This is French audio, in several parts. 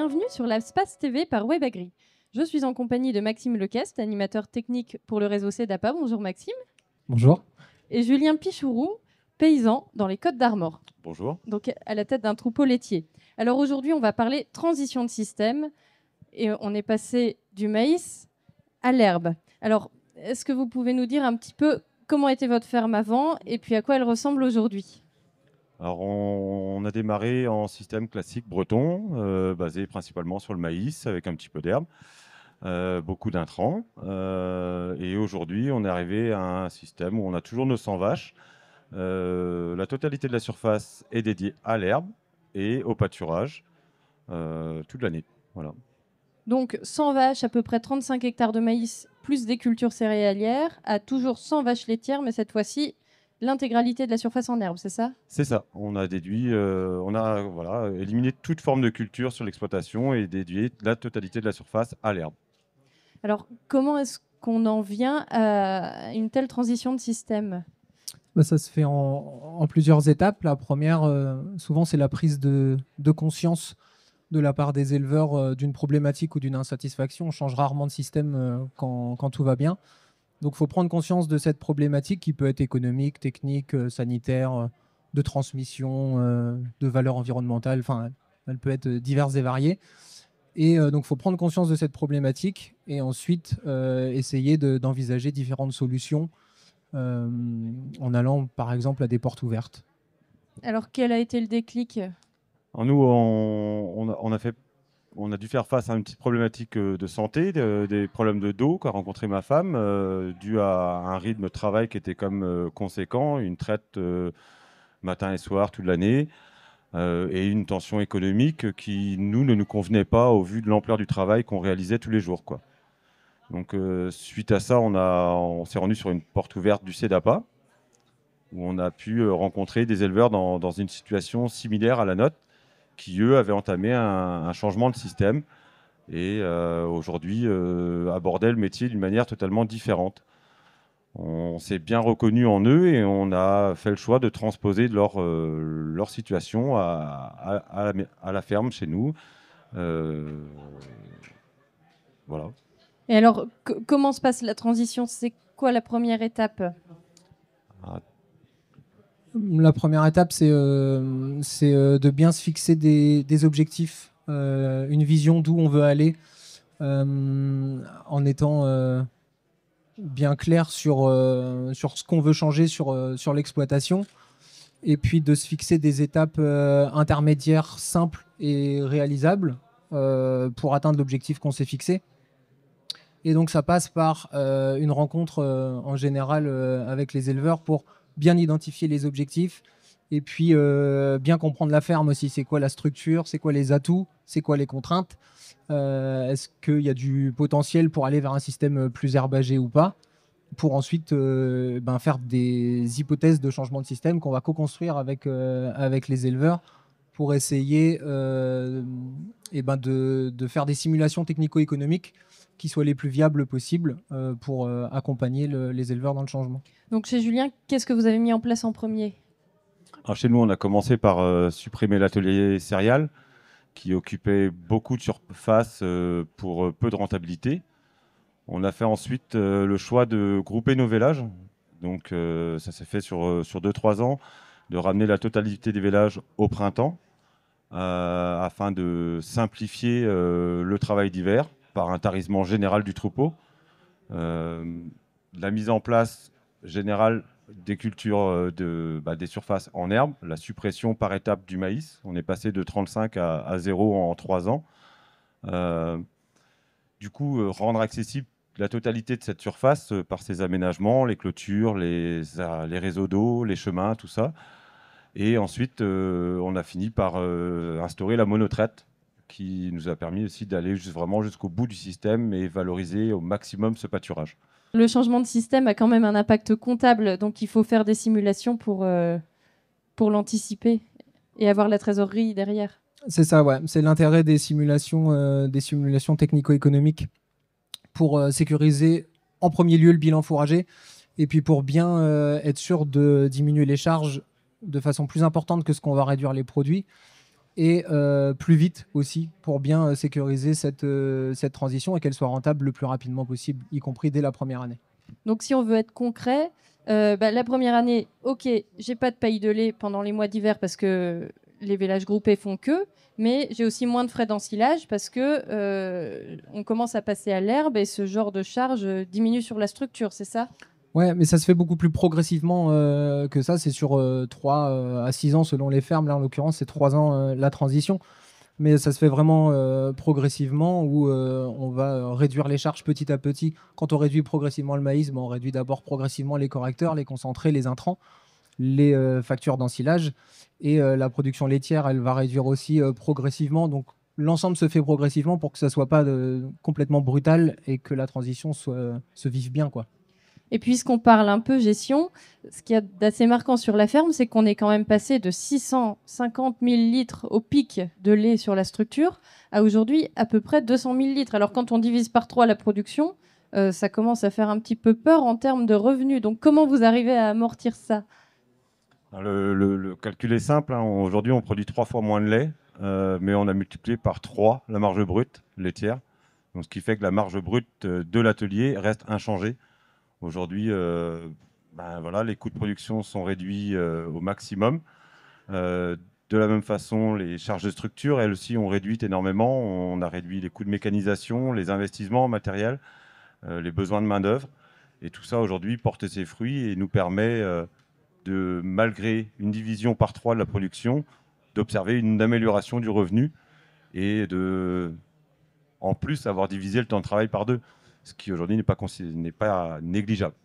bienvenue sur la Space TV par WebAgri. Je suis en compagnie de Maxime Lequest, animateur technique pour le réseau CEDAPA. Bonjour Maxime. Bonjour. Et Julien Pichourou, paysan dans les Côtes d'Armor. Bonjour. Donc à la tête d'un troupeau laitier. Alors aujourd'hui, on va parler transition de système et on est passé du maïs à l'herbe. Alors, est-ce que vous pouvez nous dire un petit peu comment était votre ferme avant et puis à quoi elle ressemble aujourd'hui ? Alors, on a démarré en système classique breton, basé principalement sur le maïs, avec un petit peu d'herbe, beaucoup d'intrants. Et aujourd'hui, on est arrivé à un système où on a toujours nos 100 vaches. La totalité de la surface est dédiée à l'herbe et au pâturage toute l'année. Voilà. Donc 100 vaches, à peu près 35 hectares de maïs, plus des cultures céréalières, à toujours 100 vaches laitières, mais cette fois-ci, l'intégralité de la surface en herbe, c'est ça ? C'est ça. On a déduit, éliminé toute forme de culture sur l'exploitation et déduit la totalité de la surface à l'herbe. Alors, comment est-ce qu'on en vient à une telle transition de système ? Ça se fait en plusieurs étapes. La première, souvent, c'est la prise de conscience de la part des éleveurs d'une problématique ou d'une insatisfaction. On change rarement de système quand tout va bien. Donc, il faut prendre conscience de cette problématique qui peut être économique, technique, sanitaire, de transmission, de valeur environnementale. Enfin, elle peut être diverse et variée. Et donc, il faut prendre conscience de cette problématique et ensuite essayer d'envisager différentes solutions en allant, par exemple, à des portes ouvertes. Alors, quel a été le déclic ? Alors nous, on a dû faire face à une petite problématique de santé, des problèmes de dos qu'a rencontré ma femme, dû à un rythme de travail qui était comme conséquent, une traite matin et soir toute l'année, et une tension économique qui, nous, ne nous convenait pas au vu de l'ampleur du travail qu'on réalisait tous les jours, quoi. Donc, suite à ça, on s'est rendu sur une porte ouverte du CEDAPA, où on a pu rencontrer des éleveurs dans une situation similaire à la nôtre, qui, eux, avaient entamé un changement de système et aujourd'hui abordaient le métier d'une manière totalement différente. On s'est bien reconnu en eux et on a fait le choix de transposer leur situation à la ferme chez nous. Voilà. Et alors, comment se passe la transition ? C'est quoi la première étape ? La première étape, c'est de bien se fixer des objectifs, une vision d'où on veut aller, en étant bien clair sur ce qu'on veut changer sur l'exploitation, et puis de se fixer des étapes intermédiaires simples et réalisables pour atteindre l'objectif qu'on s'est fixé. Et donc ça passe par une rencontre en général avec les éleveurs pour bien identifier les objectifs et puis bien comprendre la ferme aussi. C'est quoi la structure, c'est quoi les atouts, c'est quoi les contraintes, est-ce qu'il y a du potentiel pour aller vers un système plus herbagé ou pas, pour ensuite faire des hypothèses de changement de système qu'on va co-construire avec les éleveurs pour essayer de faire des simulations technico-économiques qui soient les plus viables possibles pour accompagner les éleveurs dans le changement. Donc chez Julien, qu'est-ce que vous avez mis en place en premier ? Alors chez nous, on a commencé par supprimer l'atelier céréales qui occupait beaucoup de surface pour peu de rentabilité. On a fait ensuite le choix de grouper nos vélages. Donc ça s'est fait sur 2-3 ans, de ramener la totalité des vélages au printemps afin de simplifier le travail d'hiver par un tarissement général du troupeau. La mise en place générale des cultures des surfaces en herbe, la suppression par étape du maïs. On est passé de 35 à 0 en 3 ans. Du coup, rendre accessible la totalité de cette surface par ces aménagements, les clôtures, les réseaux d'eau, les chemins, tout ça. Et ensuite, on a fini par instaurer la monotraite, qui nous a permis aussi d'aller vraiment jusqu'au bout du système et valoriser au maximum ce pâturage. Le changement de système a quand même un impact comptable, donc il faut faire des simulations pour l'anticiper et avoir la trésorerie derrière. C'est ça, ouais. C'est l'intérêt des simulations technico-économiques pour sécuriser en premier lieu le bilan fourrager et puis pour bien être sûr de diminuer les charges de façon plus importante que ce qu'on va réduire les produits. et plus vite aussi pour bien sécuriser cette transition et qu'elle soit rentable le plus rapidement possible, y compris dès la première année. Donc si on veut être concret, la première année, ok, j'ai pas de paille de lait pendant les mois d'hiver parce que les vélages groupés font que, mais j'ai aussi moins de frais d'ensilage parce que on commence à passer à l'herbe et ce genre de charge diminue sur la structure, c'est ça? Ouais, mais ça se fait beaucoup plus progressivement que ça. C'est sur 3 à 6 ans selon les fermes. Là, en l'occurrence, c'est 3 ans la transition. Mais ça se fait vraiment progressivement où on va réduire les charges petit à petit. Quand on réduit progressivement le maïs, on réduit d'abord progressivement les correcteurs, les concentrés, les intrants, les factures d'ensilage. Et la production laitière, elle va réduire aussi progressivement. Donc l'ensemble se fait progressivement pour que ça ne soit pas complètement brutal et que la transition se vive bien, quoi. Et puisqu'on parle un peu gestion, ce qu'il y a d'assez marquant sur la ferme, c'est qu'on est quand même passé de 650 000 litres au pic de lait sur la structure à aujourd'hui à peu près 200 000 litres. Alors quand on divise par 3 la production, ça commence à faire un petit peu peur en termes de revenus. Donc comment vous arrivez à amortir ça? Le calcul est simple, hein. Aujourd'hui, on produit 3 fois moins de lait, mais on a multiplié par 3 la marge brute laitière. Donc, ce qui fait que la marge brute de l'atelier reste inchangée. Aujourd'hui, voilà, les coûts de production sont réduits au maximum. De la même façon, les charges de structure, elles aussi, ont réduit énormément. On a réduit les coûts de mécanisation, les investissements en matériel, les besoins de main-d'œuvre. Et tout ça, aujourd'hui, porte ses fruits et nous permet, malgré une division par 3 de la production, d'observer une amélioration du revenu et en plus, avoir divisé le temps de travail par 2, ce qui aujourd'hui n'est pas négligeable.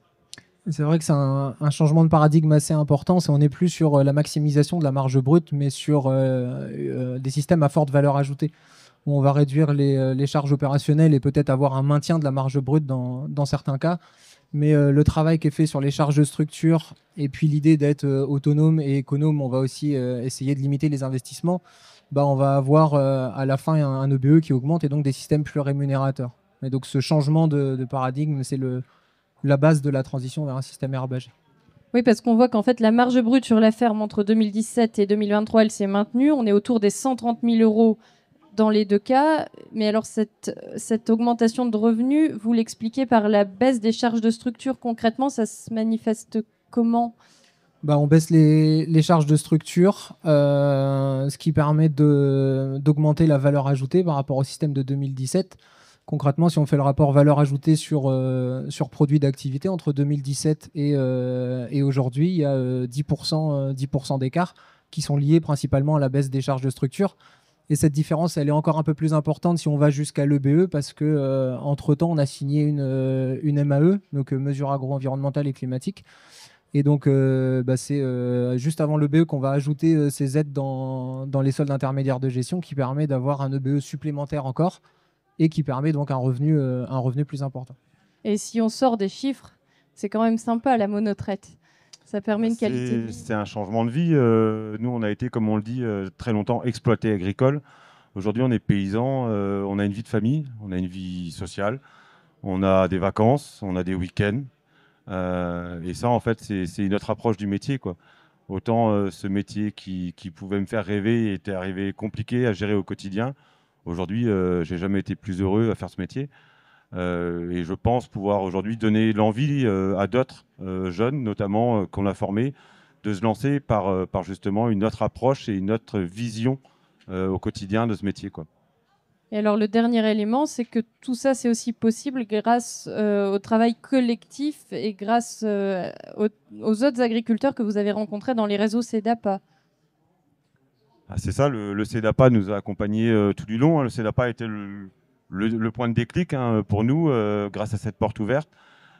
C'est vrai que c'est un changement de paradigme assez important. On n'est plus sur la maximisation de la marge brute, mais sur des systèmes à forte valeur ajoutée, où on va réduire les charges opérationnelles et peut-être avoir un maintien de la marge brute dans certains cas. Mais le travail qui est fait sur les charges de structure et puis l'idée d'être autonome et économe, on va aussi essayer de limiter les investissements. On va avoir à la fin un EBE qui augmente et donc des systèmes plus rémunérateurs. Et donc ce changement de paradigme, c'est la base de la transition vers un système herbagé. Oui, parce qu'on voit qu'en fait, la marge brute sur la ferme entre 2017 et 2023, elle s'est maintenue. On est autour des 130 000 euros dans les 2 cas. Mais alors, cette augmentation de revenus, vous l'expliquez par la baisse des charges de structure. Concrètement, ça se manifeste comment? On baisse les charges de structure, ce qui permet d'augmenter la valeur ajoutée par rapport au système de 2017. Concrètement, si on fait le rapport valeur ajoutée sur produits d'activité entre 2017 et aujourd'hui, il y a 10% d'écart qui sont liés principalement à la baisse des charges de structure. Et cette différence, elle est encore un peu plus importante si on va jusqu'à l'EBE parce que entre-temps, on a signé une MAE, donc mesure agro-environnementale et climatique. Et donc, c'est juste avant l'EBE qu'on va ajouter ces aides dans les soldes intermédiaires de gestion qui permet d'avoir un EBE supplémentaire encore et qui permet donc un revenu plus important. Et si on sort des chiffres, c'est quand même sympa la monotraite. Ça permet une qualité de vie. C'est un changement de vie. Nous, on a été, comme on le dit, très longtemps exploité agricole. Aujourd'hui, on est paysans, on a une vie de famille, on a une vie sociale, on a des vacances, on a des week-ends. Et ça, en fait, c'est une autre approche du métier, quoi. Autant ce métier qui pouvait me faire rêver était arrivé compliqué à gérer au quotidien. Aujourd'hui, j'ai jamais été plus heureux à faire ce métier. Et je pense pouvoir aujourd'hui donner l'envie à d'autres jeunes, notamment qu'on a formés, de se lancer par justement une autre approche et une autre vision au quotidien de ce métier, quoi. Et alors le dernier élément, c'est que tout ça, c'est aussi possible grâce au travail collectif et grâce aux autres agriculteurs que vous avez rencontrés dans les réseaux CEDAPA. Ah, c'est ça, le CEDAPA nous a accompagnés tout du long, hein. Le CEDAPA a été le point de déclic, hein, pour nous, grâce à cette porte ouverte.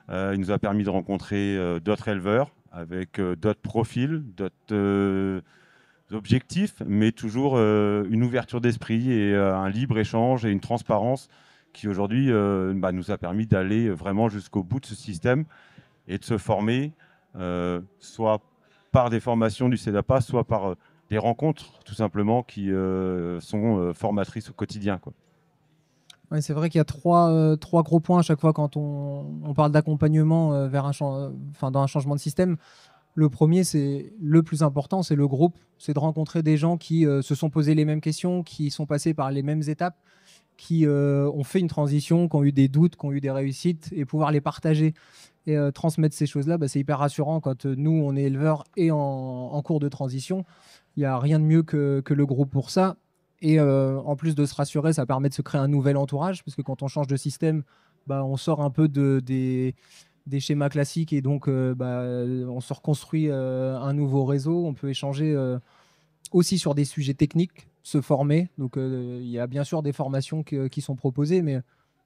Il nous a permis de rencontrer d'autres éleveurs avec d'autres profils, d'autres objectifs, mais toujours une ouverture d'esprit et un libre échange et une transparence qui aujourd'hui nous a permis d'aller vraiment jusqu'au bout de ce système et de se former, soit par des formations du CEDAPA, soit par des rencontres tout simplement qui sont formatrices au quotidien, quoi. Ouais, c'est vrai qu'il y a trois gros points à chaque fois quand on parle d'accompagnement dans un changement de système. Le premier, c'est le plus important, c'est le groupe. C'est de rencontrer des gens qui se sont posés les mêmes questions, qui sont passés par les mêmes étapes, qui ont fait une transition, qui ont eu des doutes, qui ont eu des réussites, et pouvoir les partager et transmettre ces choses-là, c'est hyper rassurant quand nous, on est éleveurs et en cours de transition. Il n'y a rien de mieux que le groupe pour ça. Et en plus de se rassurer, ça permet de se créer un nouvel entourage, parce que quand on change de système, on sort un peu des schémas classiques, et donc on se reconstruit un nouveau réseau. On peut échanger aussi sur des sujets techniques, se former. Donc il y a bien sûr des formations qui sont proposées, mais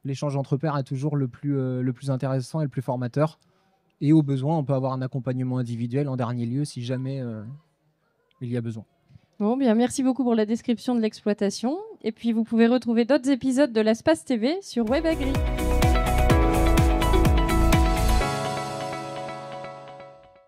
l'échange entre pairs est toujours le plus intéressant et le plus formateur. Et au besoin, on peut avoir un accompagnement individuel en dernier lieu si jamais il y a besoin. Bon, bien, merci beaucoup pour la description de l'exploitation. Et puis, vous pouvez retrouver d'autres épisodes de l'Espace TV sur WebAgri.